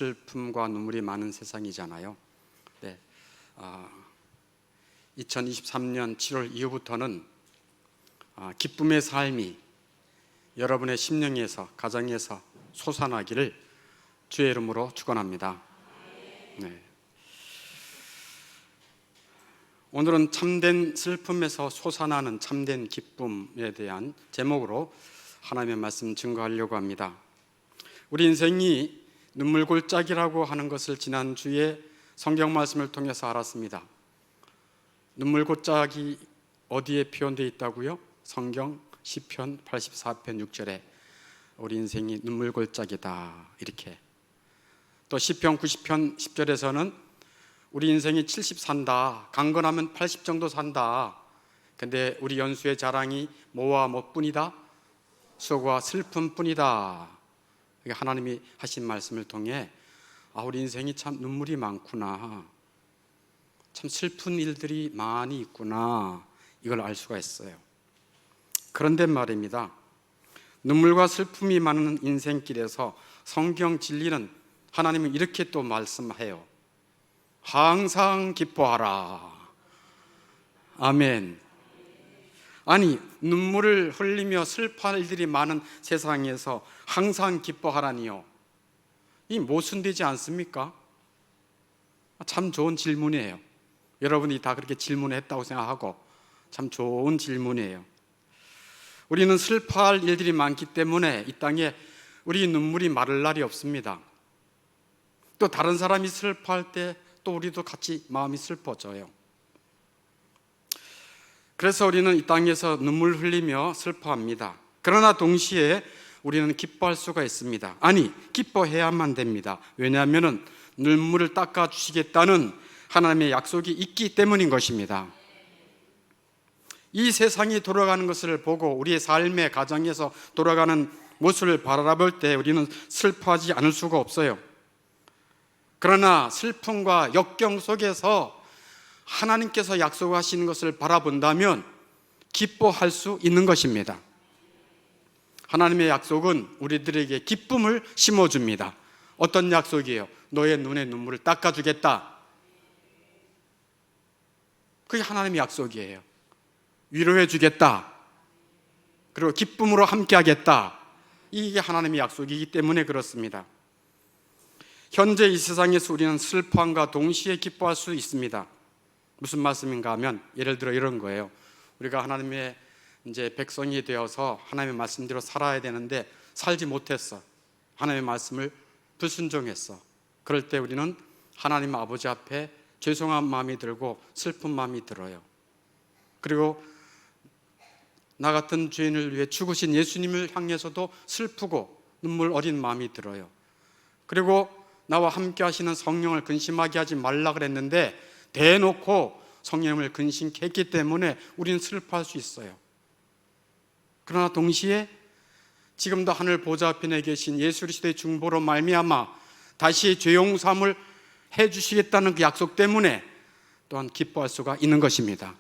슬픔과 눈물이 많은 세상이잖아요. 네, 2023년 7월 이후부터는 기쁨의 삶이 여러분의 심령에서, 가정에서 솟아나기를 주의 이름으로 축원합니다. 네. 오늘은 참된 슬픔에서 솟아나는 참된 기쁨에 대한 제목으로 하나님의 말씀 증거하려고 합니다. 우리 인생이 눈물골짜기라고 하는 것을 지난주에 성경 말씀을 통해서 알았습니다. 눈물골짜기 어디에 표현되어 있다고요? 성경 시편 84편 6절에 우리 인생이 눈물골짜기다, 이렇게. 또 시편 90편 10절에서는 우리 인생이 70 산다, 강건하면 80 정도 산다. 근데 우리 연수의 자랑이 모와 못뿐이다, 수고와 슬픔뿐이다. 하나님이 하신 말씀을 통해 우리 인생이 참 눈물이 많구나, 참 슬픈 일들이 많이 있구나, 이걸 알 수가 있어요. 그런데 말입니다, 눈물과 슬픔이 많은 인생길에서 성경 진리는 하나님은 이렇게 또 말씀해요. 항상 기뻐하라. 아멘. 아니, 눈물을 흘리며 슬퍼할 일들이 많은 세상에서 항상 기뻐하라니요, 이 모순되지 않습니까? 참 좋은 질문이에요. 여러분이 다 그렇게 질문했다고 생각하고 참 좋은 질문이에요. 우리는 슬퍼할 일들이 많기 때문에 이 땅에 우리 눈물이 마를 날이 없습니다. 또 다른 사람이 슬퍼할 때 또 우리도 같이 마음이 슬퍼져요. 그래서 우리는 이 땅에서 눈물 흘리며 슬퍼합니다. 그러나 동시에 우리는 기뻐할 수가 있습니다. 아니, 기뻐해야만 됩니다. 왜냐하면 눈물을 닦아주시겠다는 하나님의 약속이 있기 때문인 것입니다. 이 세상이 돌아가는 것을 보고 우리의 삶의 가정에서 돌아가는 모습을 바라볼 때 우리는 슬퍼하지 않을 수가 없어요. 그러나 슬픔과 역경 속에서 하나님께서 약속하시는 것을 바라본다면 기뻐할 수 있는 것입니다. 하나님의 약속은 우리들에게 기쁨을 심어줍니다. 어떤 약속이에요? 너의 눈의 눈물을 닦아주겠다. 그게 하나님의 약속이에요. 위로해 주겠다. 그리고 기쁨으로 함께하겠다. 이게 하나님의 약속이기 때문에 그렇습니다. 현재 이 세상에서 우리는 슬픔과 동시에 기뻐할 수 있습니다. 무슨 말씀인가 하면, 예를 들어 이런 거예요. 우리가 하나님의 이제 백성이 되어서 하나님의 말씀대로 살아야 되는데 살지 못했어. 하나님의 말씀을 불순종했어. 그럴 때 우리는 하나님 아버지 앞에 죄송한 마음이 들고 슬픈 마음이 들어요. 그리고 나 같은 죄인을 위해 죽으신 예수님을 향해서도 슬프고 눈물 어린 마음이 들어요. 그리고 나와 함께 하시는 성령을 근심하게 하지 말라 그랬는데 대놓고 성령을 근심케 했기 때문에 우리는 슬퍼할 수 있어요. 그러나 동시에 지금도 하늘 보좌 앞에 계신 예수 그리스도의 중보로 말미암아 다시 죄 용서함을 해주시겠다는 그 약속 때문에 또한 기뻐할 수가 있는 것입니다.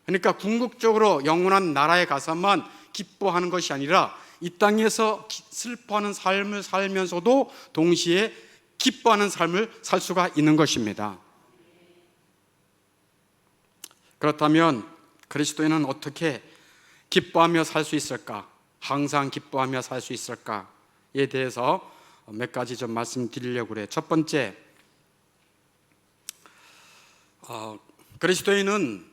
그러니까 궁극적으로 영원한 나라에 가서만 기뻐하는 것이 아니라 이 땅에서 슬퍼하는 삶을 살면서도 동시에 기뻐하는 삶을 살 수가 있는 것입니다. 그렇다면 그리스도인은 어떻게 기뻐하며 살 수 있을까? 항상 기뻐하며 살 수 있을까에 대해서 몇 가지 좀 말씀드리려고 그래요. 첫 번째, 그리스도인은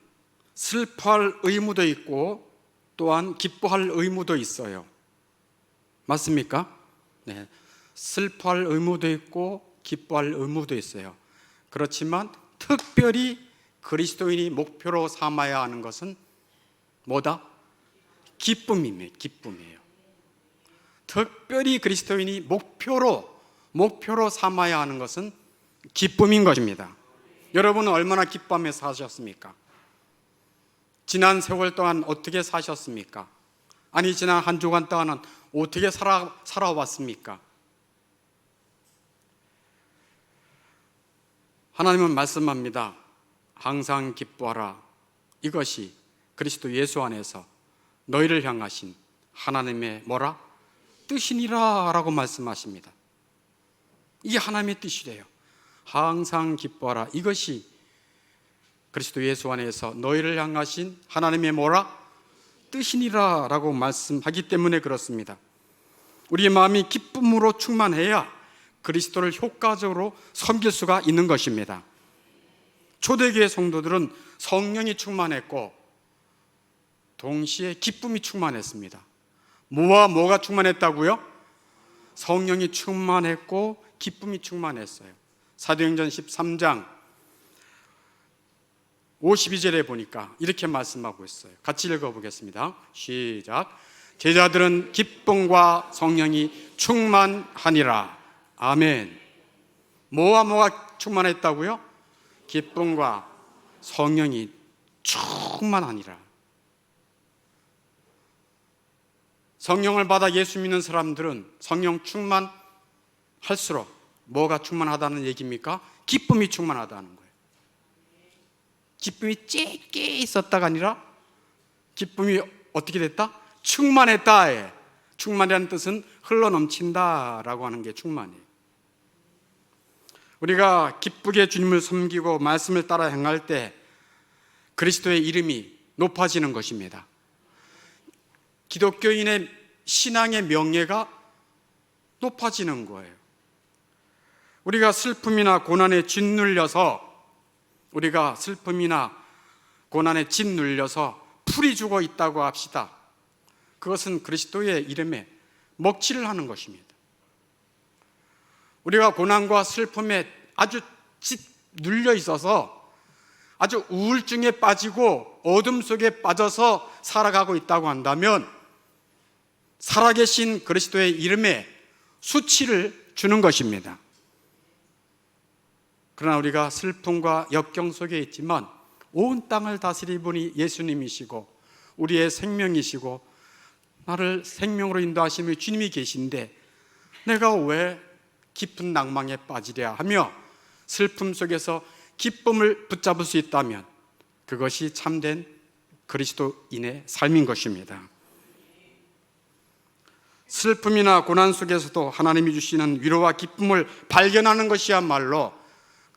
슬퍼할 의무도 있고 또한 기뻐할 의무도 있어요. 맞습니까? 네. 슬퍼할 의무도 있고 기뻐할 의무도 있어요. 그렇지만 특별히 그리스도인이 목표로 삼아야 하는 것은 뭐다? 기쁨이에요. 특별히 그리스도인이 목표로 삼아야 하는 것은 기쁨인 것입니다. 여러분은 얼마나 기뻐하며 사셨습니까? 지난 세월 동안 어떻게 사셨습니까? 아니, 지난 한 주간 동안은 어떻게 살아왔습니까? 하나님은 말씀합니다. 항상 기뻐하라. 이것이 그리스도 예수 안에서 너희를 향하신 하나님의 뭐라? 뜻이니라 라고 말씀하십니다. 이게 하나님의 뜻이래요. 항상 기뻐하라. 이것이 그리스도 예수 안에서 너희를 향하신 하나님의 뭐라? 뜻이니라 라고 말씀하기 때문에 그렇습니다. 우리의 마음이 기쁨으로 충만해야 그리스도를 효과적으로 섬길 수가 있는 것입니다. 초대교회 성도들은 성령이 충만했고 동시에 기쁨이 충만했습니다. 뭐와 뭐가 충만했다고요? 성령이 충만했고 기쁨이 충만했어요. 사도행전 13장 52절에 보니까 이렇게 말씀하고 있어요. 같이 읽어보겠습니다. 시작. 제자들은 기쁨과 성령이 충만하니라. 아멘. 뭐와 뭐가 충만했다고요? 기쁨과 성령이 충만하니라. 성령을 받아 예수 믿는 사람들은 성령 충만할수록 뭐가 충만하다는 얘기입니까? 기쁨이 충만하다는 거예요. 기쁨이 쬐게 있었다가 아니라 기쁨이 어떻게 됐다? 충만했다. 충만이라는 뜻은 흘러넘친다라고 하는 게 충만이에요. 우리가 기쁘게 주님을 섬기고 말씀을 따라 행할 때 그리스도의 이름이 높아지는 것입니다. 기독교인의 신앙의 명예가 높아지는 거예요. 우리가 슬픔이나 고난에 짓눌려서 풀이 죽어 있다고 합시다. 그것은 그리스도의 이름에 먹칠을 하는 것입니다. 우리가 고난과 슬픔에 아주 짓눌려 있어서 아주 우울증에 빠지고 어둠 속에 빠져서 살아가고 있다고 한다면 살아계신 그리스도의 이름에 수치를 주는 것입니다. 그러나 우리가 슬픔과 역경 속에 있지만 온 땅을 다스리는 분이 예수님이시고 우리의 생명이시고 나를 생명으로 인도하시는 주님이 계신데 내가 왜 깊은 낭망에 빠지랴 하며 슬픔 속에서 기쁨을 붙잡을 수 있다면 그것이 참된 그리스도인의 삶인 것입니다. 슬픔이나 고난 속에서도 하나님이 주시는 위로와 기쁨을 발견하는 것이야말로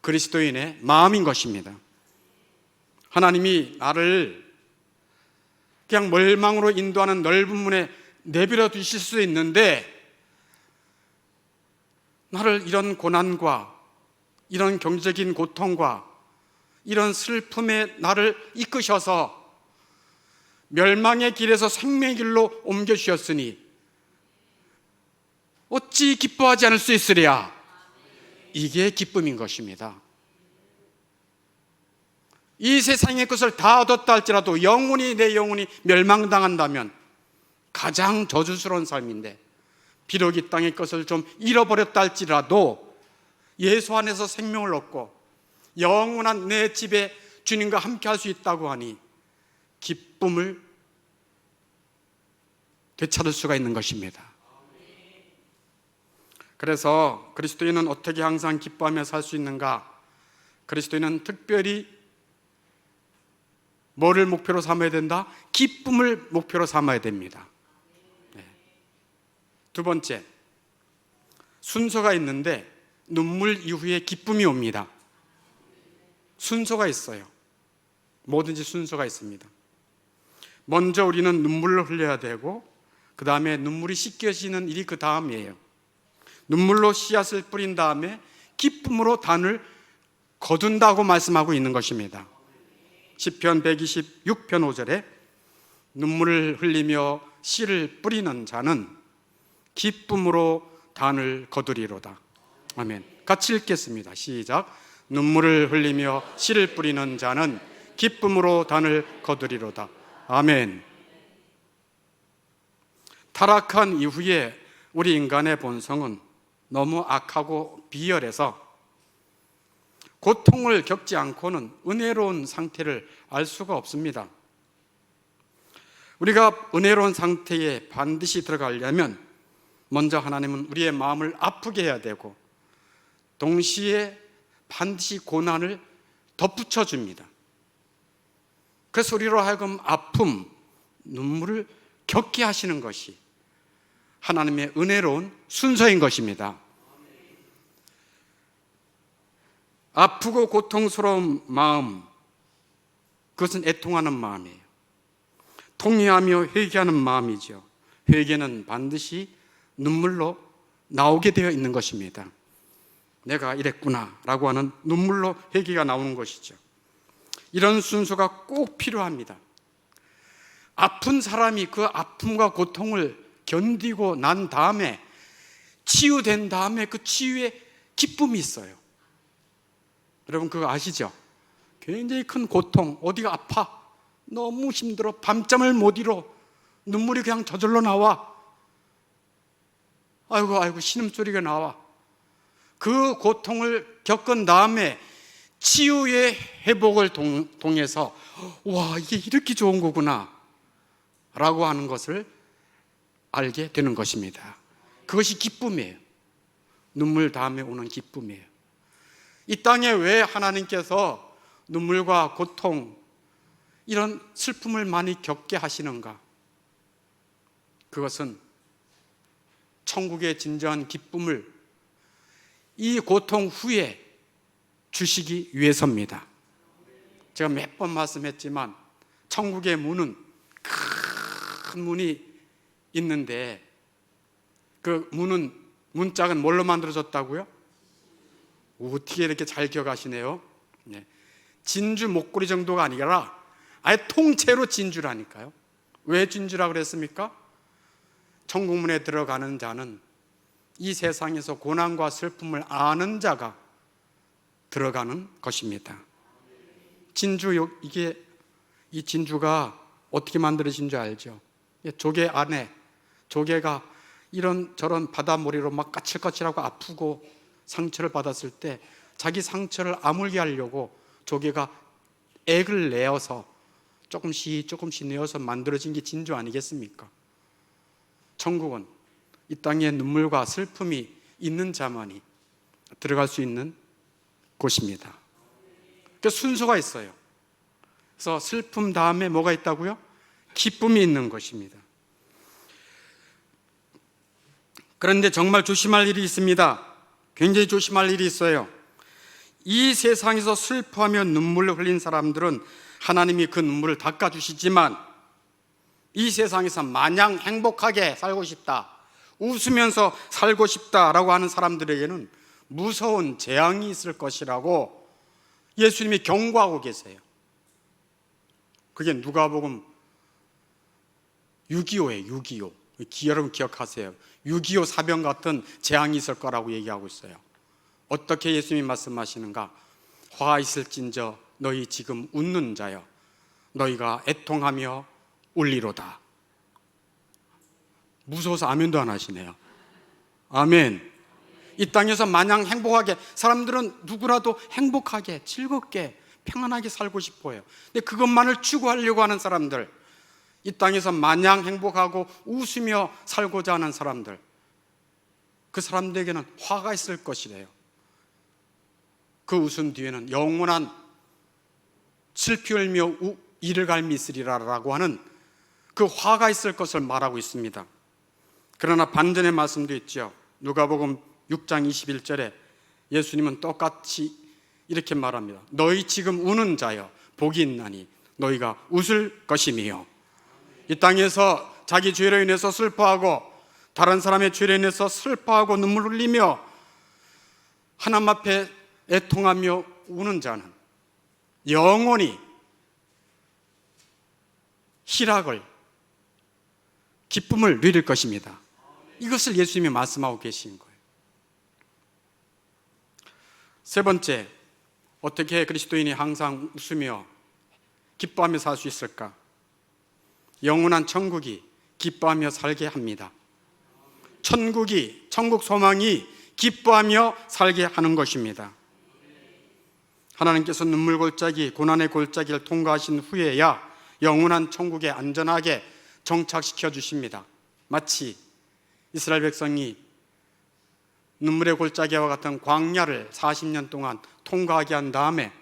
그리스도인의 마음인 것입니다. 하나님이 나를 그냥 멸망으로 인도하는 넓은 문에 내버려 두실 수 있는데 나를 이런 고난과 이런 경제적인 고통과 이런 슬픔에 나를 이끄셔서 멸망의 길에서 생명의 길로 옮겨주셨으니 어찌 기뻐하지 않을 수 있으랴. 이게 기쁨인 것입니다. 이 세상의 것을 다 얻었다 할지라도 내 영혼이 멸망당한다면 가장 저주스러운 삶인데 비록 이 땅의 것을 좀 잃어버렸다 할지라도 예수 안에서 생명을 얻고 영원한 내 집에 주님과 함께 할 수 있다고 하니 기쁨을 되찾을 수가 있는 것입니다. 그래서 그리스도인은 어떻게 항상 기뻐하며 살 수 있는가? 그리스도인은 특별히 뭐를 목표로 삼아야 된다? 기쁨을 목표로 삼아야 됩니다. 두 번째, 순서가 있는데 눈물 이후에 기쁨이 옵니다. 순서가 있어요. 뭐든지 순서가 있습니다. 먼저 우리는 눈물을 흘려야 되고 그 다음에 눈물이 씻겨지는 일이 그 다음이에요. 눈물로 씨앗을 뿌린 다음에 기쁨으로 단을 거둔다고 말씀하고 있는 것입니다. 시편 126편 5절에 눈물을 흘리며 씨를 뿌리는 자는 기쁨으로 단을 거두리로다. 아멘. 같이 읽겠습니다. 시작. 눈물을 흘리며 씨를 뿌리는 자는 기쁨으로 단을 거두리로다. 아멘. 타락한 이후에 우리 인간의 본성은 너무 악하고 비열해서 고통을 겪지 않고는 은혜로운 상태를 알 수가 없습니다. 우리가 은혜로운 상태에 반드시 들어가려면 먼저 하나님은 우리의 마음을 아프게 해야 되고 동시에 반드시 고난을 덧붙여 줍니다. 그래서 우리로 하여금 아픔, 눈물을 겪게 하시는 것이 하나님의 은혜로운 순서인 것입니다. 아프고 고통스러운 마음, 그것은 애통하는 마음이에요. 통회하며 회개하는 마음이죠. 회개는 반드시 눈물로 나오게 되어 있는 것입니다. 내가 이랬구나 라고 하는 눈물로 회개가 나오는 것이죠. 이런 순서가 꼭 필요합니다. 아픈 사람이 그 아픔과 고통을 견디고 난 다음에, 치유된 다음에 그 치유에 기쁨이 있어요. 여러분 그거 아시죠? 굉장히 큰 고통, 어디가 아파, 너무 힘들어, 밤잠을 못 이뤄, 눈물이 그냥 저절로 나와, 아이고 신음소리가 나와. 그 고통을 겪은 다음에 치유의 회복을 통해서 와, 이게 이렇게 좋은 거구나 라고 하는 것을 알게 되는 것입니다. 그것이 기쁨이에요. 눈물 다음에 오는 기쁨이에요. 이 땅에 왜 하나님께서 눈물과 고통, 이런 슬픔을 많이 겪게 하시는가? 그것은 천국의 진정한 기쁨을 이 고통 후에 주시기 위해서입니다. 제가 몇 번 말씀했지만 천국의 문은 큰 문이 있는데, 그 문짝은 뭘로 만들어졌다고요? 어떻게 이렇게 잘 기억하시네요. 네. 진주 목걸이 정도가 아니라 아예 통째로 진주라니까요. 왜 진주라고 그랬습니까? 천국문에 들어가는 자는 이 세상에서 고난과 슬픔을 아는 자가 들어가는 것입니다. 진주, 이 진주가 어떻게 만들어진 줄 알죠? 조개 안에, 조개가 이런저런 바닷머리로 막 까칠까칠하고 아프고 상처를 받았을 때 자기 상처를 아물게 하려고 조개가 액을 내어서 조금씩 내어서 만들어진 게 진주 아니겠습니까? 천국은 이 땅에 눈물과 슬픔이 있는 자만이 들어갈 수 있는 곳입니다. 그 순서가 있어요. 그래서 슬픔 다음에 뭐가 있다고요? 기쁨이 있는 것입니다. 그런데 정말 조심할 일이 있습니다. 굉장히 조심할 일이 있어요. 이 세상에서 슬퍼하며 눈물을 흘린 사람들은 하나님이 그 눈물을 닦아주시지만, 이 세상에서 마냥 행복하게 살고 싶다, 웃으면서 살고 싶다라고 하는 사람들에게는 무서운 재앙이 있을 것이라고 예수님이 경고하고 계세요. 그게 누가복음 6.25예요. 6.25. 여러분 기억하세요. 6.25 사병 같은 재앙이 있을 거라고 얘기하고 있어요. 어떻게 예수님이 말씀하시는가? 화 있을진저 너희 지금 웃는 자여, 너희가 애통하며 울리로다. 무서워서 아멘도 안 하시네요. 아멘. 이 땅에서 마냥 행복하게, 사람들은 누구라도 행복하게, 즐겁게, 평안하게 살고 싶어요. 근데 그것만을 추구하려고 하는 사람들, 이 땅에서 마냥 행복하고 웃으며 살고자 하는 사람들, 그 사람들에게는 화가 있을 것이래요. 그 웃음 뒤에는 영원한 슬피 울며 이를 갈미 있으리라라고 하는 그 화가 있을 것을 말하고 있습니다. 그러나 반전의 말씀도 있죠. 누가복음 6장 21절에 예수님은 똑같이 이렇게 말합니다. 너희 지금 우는 자여 복이 있나니 너희가 웃을 것이며. 이 땅에서 자기 죄로 인해서 슬퍼하고 다른 사람의 죄로 인해서 슬퍼하고 눈물 흘리며 하나님 앞에 애통하며 우는 자는 영원히 희락을, 기쁨을 누릴 것입니다. 이것을 예수님이 말씀하고 계신 거예요. 세 번째, 어떻게 그리스도인이 항상 웃으며 기뻐하며 살 수 있을까? 영원한 천국이 기뻐하며 살게 합니다. 천국 소망이 기뻐하며 살게 하는 것입니다. 하나님께서 눈물 골짜기, 고난의 골짜기를 통과하신 후에야 영원한 천국에 안전하게 정착시켜 주십니다. 마치 이스라엘 백성이 눈물의 골짜기와 같은 광야를 40년 동안 통과하게 한 다음에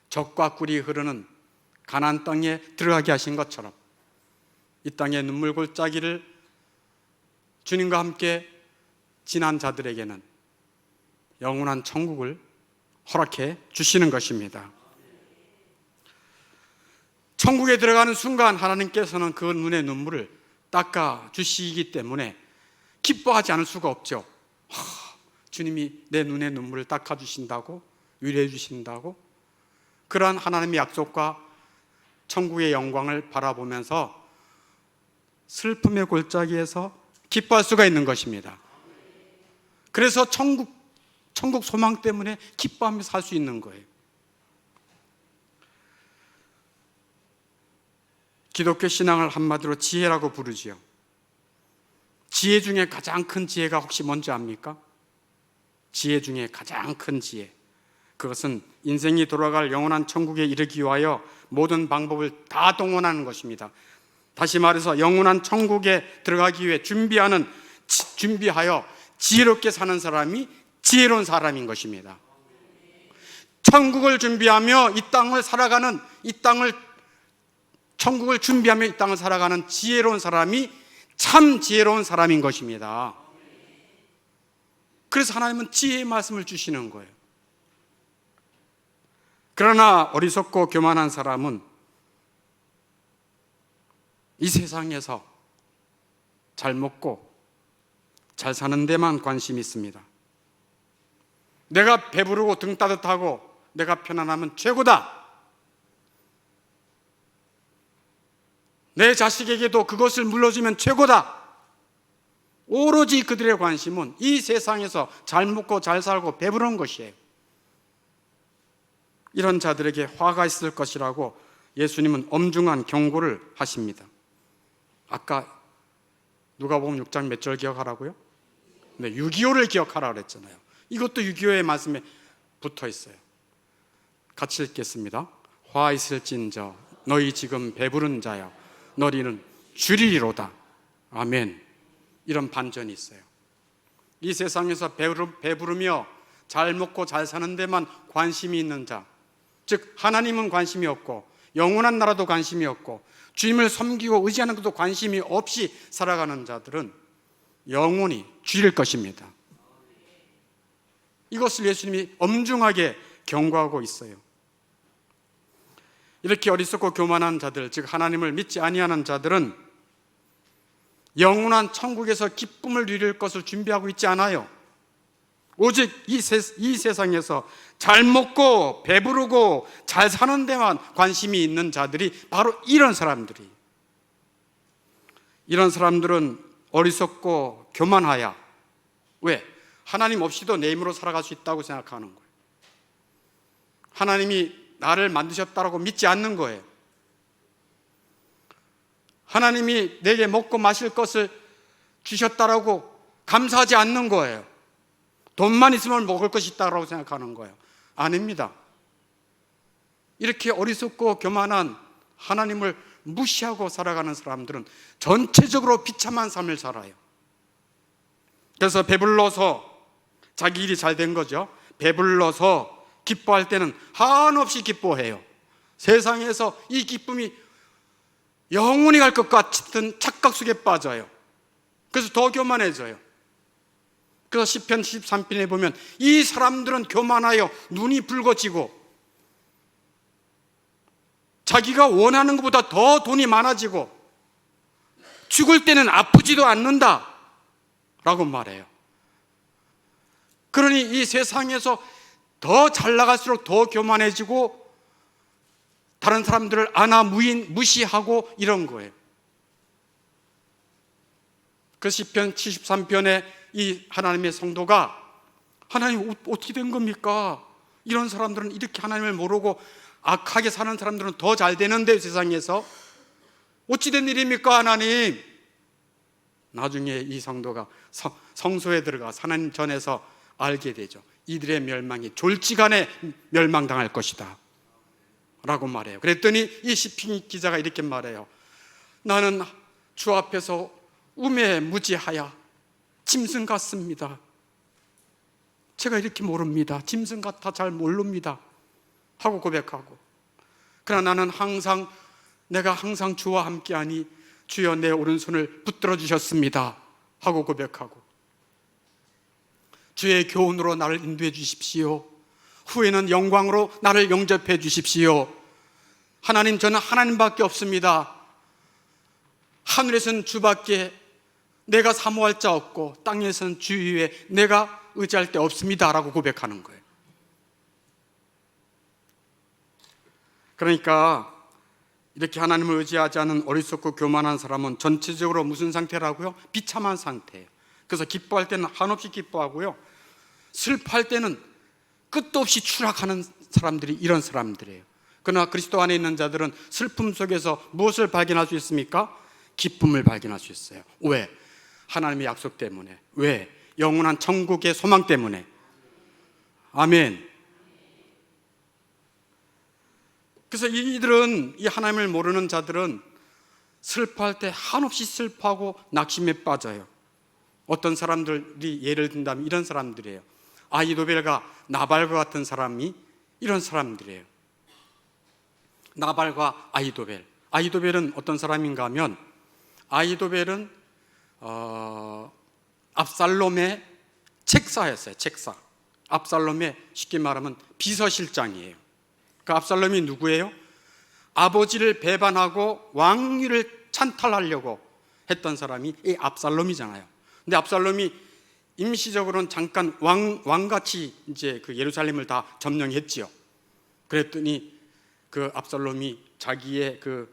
젖과 꿀이 흐르는 가나안 땅에 들어가게 하신 것처럼 이 땅의 눈물 골짜기를 주님과 함께 지난 자들에게는 영원한 천국을 허락해 주시는 것입니다. 천국에 들어가는 순간 하나님께서는 그 눈의 눈물을 닦아 주시기 때문에 기뻐하지 않을 수가 없죠. 주님이 내 눈의 눈물을 닦아 주신다고, 위로해 주신다고, 그러한 하나님의 약속과 천국의 영광을 바라보면서 슬픔의 골짜기에서 기뻐할 수가 있는 것입니다. 그래서 천국 소망 때문에 기뻐하며 살 수 있는 거예요. 기독교 신앙을 한마디로 지혜라고 부르지요. 지혜 중에 가장 큰 지혜가 혹시 뭔지 압니까? 지혜 중에 가장 큰 지혜, 그것은 인생이 돌아갈 영원한 천국에 이르기 위하여 모든 방법을 다 동원하는 것입니다. 다시 말해서 영원한 천국에 들어가기 위해 준비하여 지혜롭게 사는 사람이 지혜로운 사람인 것입니다. 천국을 준비하며 천국을 준비하며 이 땅을 살아가는 지혜로운 사람이 참 지혜로운 사람인 것입니다. 그래서 하나님은 지혜의 말씀을 주시는 거예요. 그러나 어리석고 교만한 사람은 이 세상에서 잘 먹고 잘 사는 데만 관심이 있습니다. 내가 배부르고 등 따뜻하고 내가 편안하면 최고다. 내 자식에게도 그것을 물려주면 최고다. 오로지 그들의 관심은 이 세상에서 잘 먹고 잘 살고 배부른 것이에요. 이런 자들에게 화가 있을 것이라고 예수님은 엄중한 경고를 하십니다. 아까 누가복음 6장 몇 절 기억하라고요? 네, 6.25를 기억하라고 그랬잖아요. 이것도 6.25의 말씀에 붙어 있어요. 같이 읽겠습니다. 화 있을진저 너희 지금 배부른 자여 너희는 줄이리로다. 아멘. 이런 반전이 있어요. 이 세상에서 배부르며 잘 먹고 잘 사는 데만 관심이 있는 자, 즉 하나님은 관심이 없고 영원한 나라도 관심이 없고 주님을 섬기고 의지하는 것도 관심이 없이 살아가는 자들은 영원히 줄일 것입니다. 이것을 예수님이 엄중하게 경고하고 있어요. 이렇게 어리석고 교만한 자들, 즉 하나님을 믿지 아니하는 자들은 영원한 천국에서 기쁨을 누릴 것을 준비하고 있지 않아요. 오직 이 세상에서 잘 먹고 배부르고 잘 사는 데만 관심이 있는 자들이 바로 이런 사람들이. 이런 사람들은 어리석고 교만하야. 왜? 하나님 없이도 내 힘으로 살아갈 수 있다고 생각하는 거예요. 하나님이 나를 만드셨다고 믿지 않는 거예요. 하나님이 내게 먹고 마실 것을 주셨다고 감사하지 않는 거예요. 돈만 있으면 먹을 것이 있다고 생각하는 거예요. 아닙니다. 이렇게 어리석고 교만한 하나님을 무시하고 살아가는 사람들은 전체적으로 비참한 삶을 살아요. 그래서 배불러서 자기 일이 잘 된 거죠. 배불러서 기뻐할 때는 한없이 기뻐해요. 세상에서 이 기쁨이 영원히 갈 것 같은 착각 속에 빠져요. 그래서 더 교만해져요. 그래서 시편 73편에 보면 이 사람들은 교만하여 눈이 붉어지고 자기가 원하는 것보다 더 돈이 많아지고 죽을 때는 아프지도 않는다 라고 말해요. 그러니 이 세상에서 더 잘 나갈수록 더 교만해지고 다른 사람들을 무시하고 이런 거예요. 그 시편 73편에 이 하나님의 성도가 하나님 어떻게 된 겁니까? 이런 사람들은 이렇게 하나님을 모르고 악하게 사는 사람들은 더 잘 되는데 세상에서 어찌 된 일입니까 하나님? 나중에 이 성도가 성소에 들어가 하나님 전에서 알게 되죠. 이들의 멸망이 졸지간에 멸망당할 것이다 라고 말해요. 그랬더니 이 시편 기자가 이렇게 말해요. 나는 주 앞에서 우매무지하여 짐승 같습니다. 제가 이렇게 모릅니다. 짐승 같아 잘 모릅니다 하고 고백하고, 그러나 나는 내가 항상 주와 함께하니 주여 내 오른손을 붙들어 주셨습니다 하고 고백하고, 주의 교훈으로 나를 인도해 주십시오. 후에는 영광으로 나를 영접해 주십시오. 하나님, 저는 하나님밖에 없습니다. 하늘에서는 주밖에 내가 사모할 자 없고 땅에서는 주 위에 내가 의지할 데 없습니다 라고 고백하는 거예요. 그러니까 이렇게 하나님을 의지하지 않은 어리석고 교만한 사람은 전체적으로 무슨 상태라고요? 비참한 상태예요. 그래서 기뻐할 때는 한없이 기뻐하고요, 슬퍼할 때는 끝도 없이 추락하는 사람들이 이런 사람들이에요. 그러나 그리스도 안에 있는 자들은 슬픔 속에서 무엇을 발견할 수 있습니까? 기쁨을 발견할 수 있어요. 왜? 하나님의 약속 때문에. 왜? 영원한 천국의 소망 때문에. 아멘. 그래서 이들은, 이 하나님을 모르는 자들은 슬퍼할 때 한없이 슬퍼하고 낙심에 빠져요. 어떤 사람들이 예를 든다면 이런 사람들이에요. 아히도벨과 나발과 같은 사람이 이런 사람들이에요. 나발과 아히도벨. 아히도벨은 어떤 사람인가 하면, 아히도벨은 압살롬의 책사였어요. 책사. 압살롬의 쉽게 말하면 비서실장이에요. 그 압살롬이 누구예요? 아버지를 배반하고 왕위를 찬탈하려고 했던 사람이 이 압살롬이잖아요. 근데 압살롬이 임시적으로는 잠깐 왕같이 이제 그 예루살렘을 다 점령했지요. 그랬더니 그 압살롬이 자기의 그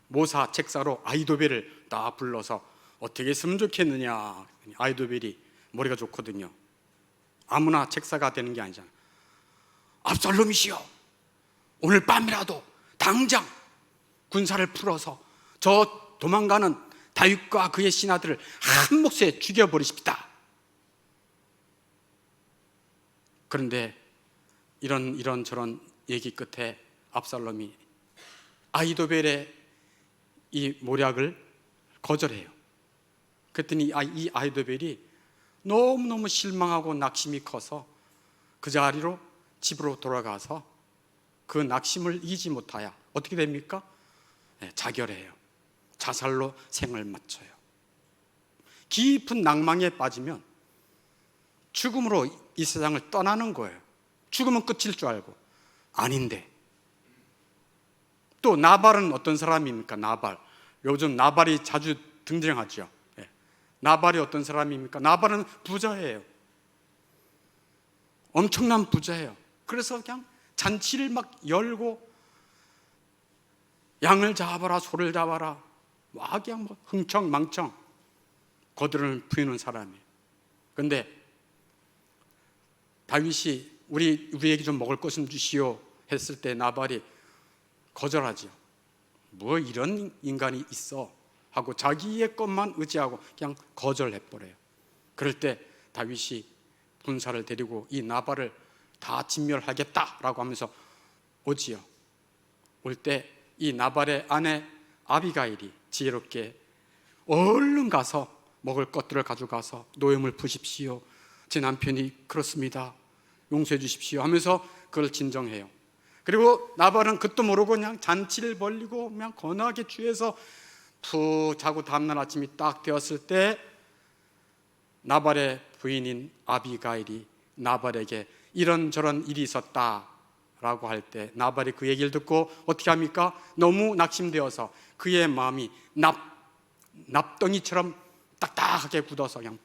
모사 책사로 아히도벨을 다 불러서 어떻게 했으면 좋겠느냐. 아히도벨이 머리가 좋거든요. 아무나 책사가 되는 게 아니잖아요. 압살롬이시여, 오늘 밤이라도 당장 군사를 풀어서 저 도망가는 다윗과 그의 신하들을 한 몫에 죽여버리십시다. 그런데 이런저런 얘기 끝에 압살롬이 아히도벨의 이 모략을 거절해요. 그랬더니 이 아히도벨이 너무너무 실망하고 낙심이 커서 그 자리로 집으로 돌아가서 그 낙심을 이기지 못하여 어떻게 됩니까? 자결해요. 자살로 생을 마쳐요. 깊은 낭망에 빠지면 죽음으로 이 세상을 떠나는 거예요. 죽으면 끝일 줄 알고. 아닌데. 또 나발은 어떤 사람입니까? 나발. 요즘 나발이 자주 등장하죠. 나발이 어떤 사람입니까? 나발은 부자예요. 엄청난 부자예요. 그래서 그냥 잔치를 막 열고 양을 잡아라, 소를 잡아라, 막 그냥 뭐 흥청망청 거들을 피우는 사람이에요. 그런데 다윗이 우리에게 좀 먹을 것 좀 주시오 했을 때 나발이 거절하죠. 뭐 이런 인간이 있어 하고 자기의 것만 의지하고 그냥 거절해버려요. 그럴 때 다윗이 군사를 데리고 이 나발을 다 진멸하겠다라고 하면서 오지요. 올 때 이 나발의 아내 아비가일이 지혜롭게 얼른 가서 먹을 것들을 가져가서 노염을 푸십시오, 제 남편이 그렇습니다, 용서해 주십시오 하면서 그걸 진정해요. 그리고 나발은 그것도 모르고 그냥 잔치를 벌리고 그냥 건하게 취해서 푹 자고 다음날 아침이 딱 되었을 때 나발의 부인인 아비가일이 나발에게 이런저런 일이 있었다라고 할 때 나발이 그 얘기를 듣고 어떻게 합니까? 너무 낙심되어서 그의 마음이 납덩이처럼 딱딱하게 굳어서 그냥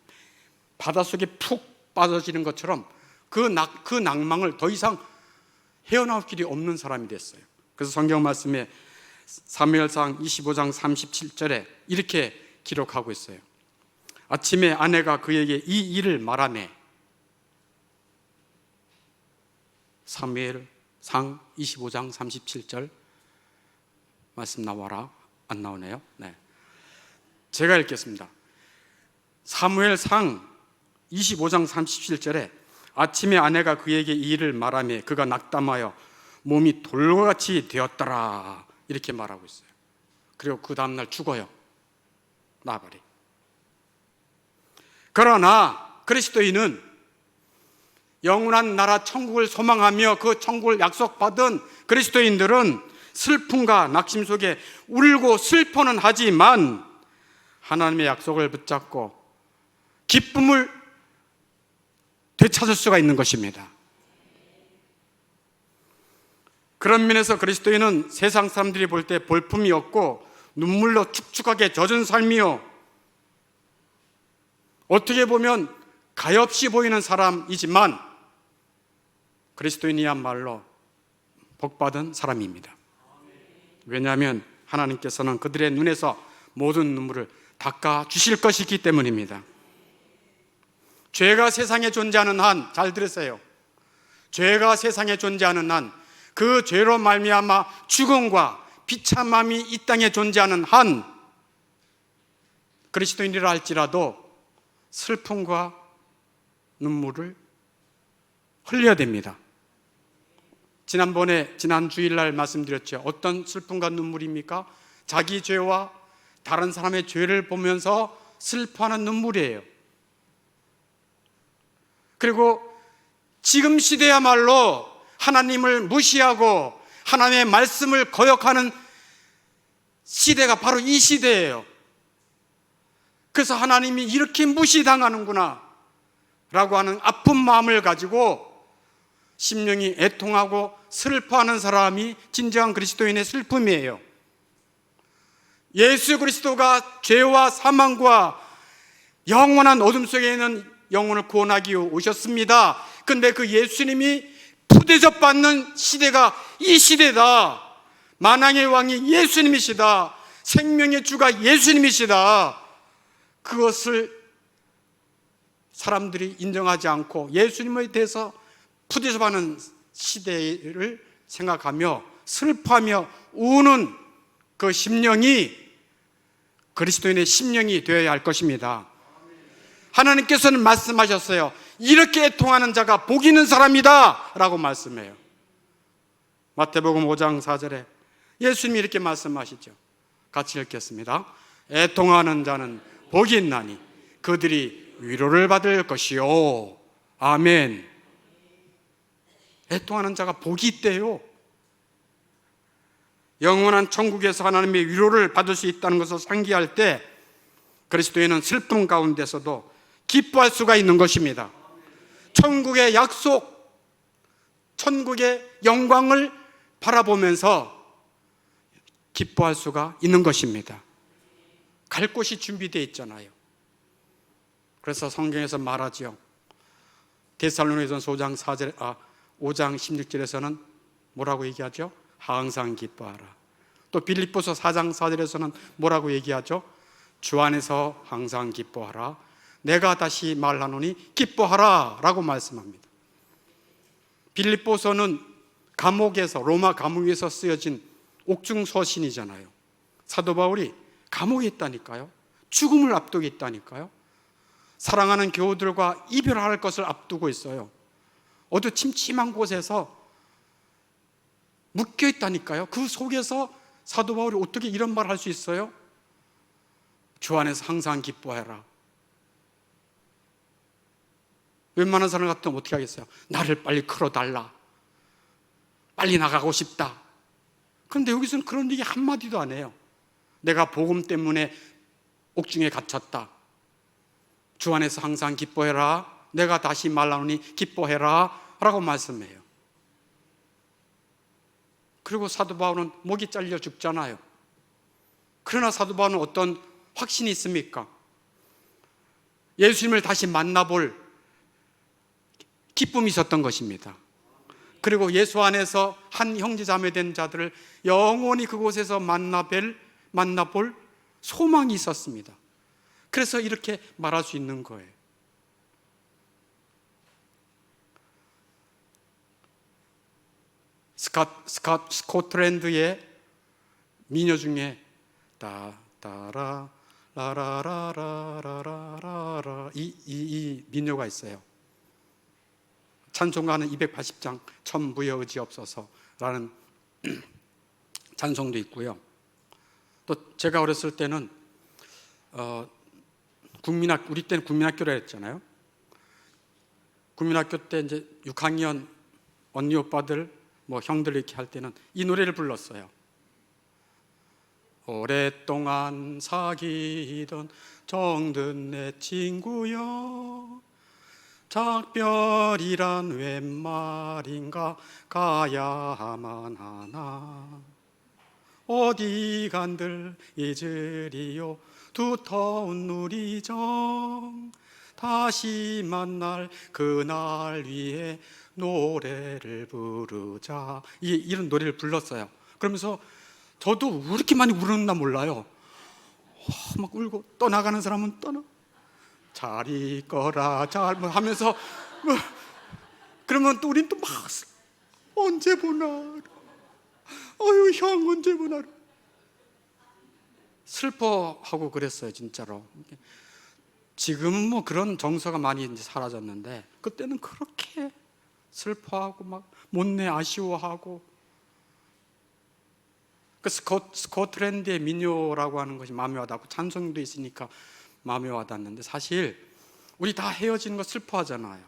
바닷속에 푹 빠져지는 것처럼 그 낭망을 더 이상 헤어나올 길이 없는 사람이 됐어요. 그래서 성경 말씀에 사무엘상 25장 37절에 이렇게 기록하고 있어요. 아침에 아내가 그에게 이 일을 말하매. 사무엘상 25장 37절 말씀 나와라. 안 나오네요. 네. 제가 읽겠습니다. 사무엘상 25장 37절에 아침에 아내가 그에게 이 일을 말하매 그가 낙담하여 몸이 돌과 같이 되었더라 이렇게 말하고 있어요. 그리고 그 다음날 죽어요, 나발이. 그러나 그리스도인은 영원한 나라 천국을 소망하며 그 천국을 약속받은 그리스도인들은 슬픔과 낙심 속에 울고 슬퍼는 하지만 하나님의 약속을 붙잡고 기쁨을 되찾을 수가 있는 것입니다. 그런 면에서 그리스도인은 세상 사람들이 볼 때 볼품이 없고 눈물로 축축하게 젖은 삶이요, 어떻게 보면 가엾이 보이는 사람이지만 그리스도인이야말로 복받은 사람입니다. 왜냐하면 하나님께서는 그들의 눈에서 모든 눈물을 닦아 주실 것이기 때문입니다. 죄가 세상에 존재하는 한, 잘 들으세요, 죄가 세상에 존재하는 한, 그 죄로 말미암아 죽음과 비참함이 이 땅에 존재하는 한, 그리스도인이라 할지라도 슬픔과 눈물을 흘려야 됩니다. 지난 주일날 말씀드렸죠. 어떤 슬픔과 눈물입니까? 자기 죄와 다른 사람의 죄를 보면서 슬퍼하는 눈물이에요. 그리고 지금 시대야말로 하나님을 무시하고 하나님의 말씀을 거역하는 시대가 바로 이 시대예요. 그래서 하나님이 이렇게 무시당하는구나 라고 하는 아픈 마음을 가지고 심령이 애통하고 슬퍼하는 사람이 진정한 그리스도인의 슬픔이에요. 예수 그리스도가 죄와 사망과 영원한 어둠 속에 있는 영혼을 구원하기 위해 오셨습니다. 근데 그 예수님이 푸대접 받는 시대가 이 시대다. 만왕의 왕이 예수님이시다. 생명의 주가 예수님이시다. 그것을 사람들이 인정하지 않고 예수님에 대해서 푸대접하는 시대를 생각하며 슬퍼하며 우는 그 심령이 그리스도인의 심령이 되어야 할 것입니다. 하나님께서는 말씀하셨어요. 이렇게 애통하는 자가 복 있는 사람이다 라고 말씀해요. 마태복음 5장 4절에 예수님이 이렇게 말씀하시죠. 같이 읽겠습니다. 애통하는 자는 복이 있나니 그들이 위로를 받을 것이요. 아멘. 애통하는 자가 복이 있대요. 영원한 천국에서 하나님의 위로를 받을 수 있다는 것을 상기할 때 그리스도인은 슬픔 가운데서도 기뻐할 수가 있는 것입니다. 천국의 약속, 천국의 영광을 바라보면서 기뻐할 수가 있는 것입니다. 갈 곳이 준비되어 있잖아요. 그래서 성경에서 말하죠. 데살로니가전서 5장 16절에서는 뭐라고 얘기하죠? 항상 기뻐하라. 또 빌립보서 4장 4절에서는 뭐라고 얘기하죠? 주 안에서 항상 기뻐하라. 내가 다시 말하노니 기뻐하라 라고 말씀합니다. 빌립보서는 감옥에서, 로마 감옥에서 쓰여진 옥중서신이잖아요. 사도 바울이 감옥에 있다니까요. 죽음을 앞두고 있다니까요. 사랑하는 교우들과 이별할 것을 앞두고 있어요. 어두침침한 곳에서 묶여 있다니까요. 그 속에서 사도 바울이 어떻게 이런 말을 할 수 있어요? 주 안에서 항상 기뻐해라. 웬만한 사람 같으면 어떻게 하겠어요? 나를 빨리 끌어달라. 빨리 나가고 싶다. 그런데 여기서는 그런 얘기 한마디도 안 해요. 내가 복음 때문에 옥중에 갇혔다. 주 안에서 항상 기뻐해라. 내가 다시 말하노니 기뻐해라 라고 말씀해요. 그리고 사도 바울은 목이 잘려 죽잖아요. 그러나 사도 바울은 어떤 확신이 있습니까? 예수님을 다시 만나볼 기쁨이 있었던 것입니다. 그리고 예수 안에서 한 형제자매 된 자들을 영원히 그곳에서 만나볼 소망이 있었습니다. 그래서 이렇게 말할 수 있는 거예요. 스코틀랜드의 민요 중에 따따라 라라라라라라라 이 민요가 있어요. 찬송가는 280장 천부여 의지 없어서라는 찬송도 있고요. 또 제가 어렸을 때는 우리 때는 국민학교라 했잖아요. 국민학교 때 이제 6학년 언니 오빠들 형들 이렇게 할 때는 이 노래를 불렀어요. 오랫동안 사귀던 정든 내 친구여 작별이란 웬 말인가 가야만 하나 어디 간들 잊으리요 두터운 누리정 다시 만날 그날 위해 노래를 부르자 이런 노래를 불렀어요. 그러면서 저도 왜 이렇게 많이 울었나 몰라요. 막 울고 떠나가는 사람은 떠나 잘 있거라 잘 하면서 그러면 또 우린 또 막 언제 보나 어휴 형 언제 보나 슬퍼하고 그랬어요 진짜로. 지금은 뭐 그런 정서가 많이 이제 사라졌는데 그때는 그렇게 슬퍼하고 막 못내 아쉬워하고 그 스코틀랜드의 민요라고 하는 것이 마음에 와닿고 찬송도 있으니까 마음에 와닿는데 사실 우리 다 헤어지는 거 슬퍼하잖아요.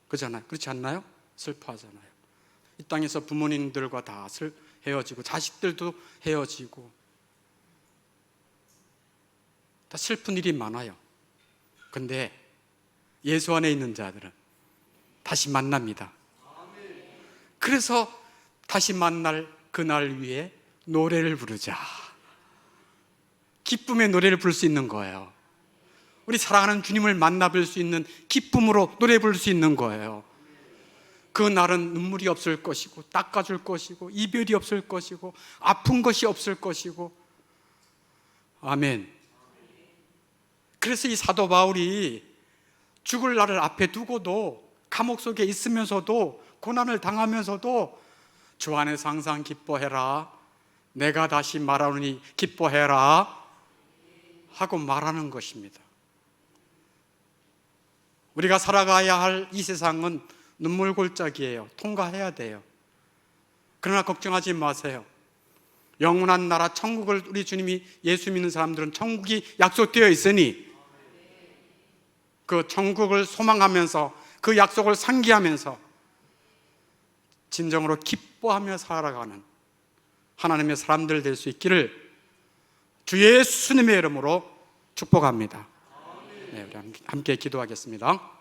그렇잖아요. 그렇지 않나요? 슬퍼하잖아요. 이 땅에서 부모님들과 다 헤어지고 자식들도 헤어지고 다 슬픈 일이 많아요. 근데 예수 안에 있는 자들은 다시 만납니다. 그래서 다시 만날 그날 위해 노래를 부르자. 기쁨의 노래를 부를 수 있는 거예요. 우리 사랑하는 주님을 만나볼 수 있는 기쁨으로 노래 부를 수 있는 거예요. 그 날은 눈물이 없을 것이고 닦아줄 것이고 이별이 없을 것이고 아픈 것이 없을 것이고 아멘. 그래서 이 사도 바울이 죽을 날을 앞에 두고도 감옥 속에 있으면서도 고난을 당하면서도 주 안에서 항상 기뻐해라 내가 다시 말하노니 기뻐해라 하고 말하는 것입니다. 우리가 살아가야 할 이 세상은 눈물골짜기예요. 통과해야 돼요. 그러나 걱정하지 마세요. 영원한 나라 천국을 우리 주님이 예수 믿는 사람들은 천국이 약속되어 있으니 그 천국을 소망하면서 그 약속을 상기하면서 진정으로 기뻐하며 살아가는 하나님의 사람들 될 수 있기를 주 예수님의 이름으로 축복합니다. 네, 우리 함께 기도하겠습니다.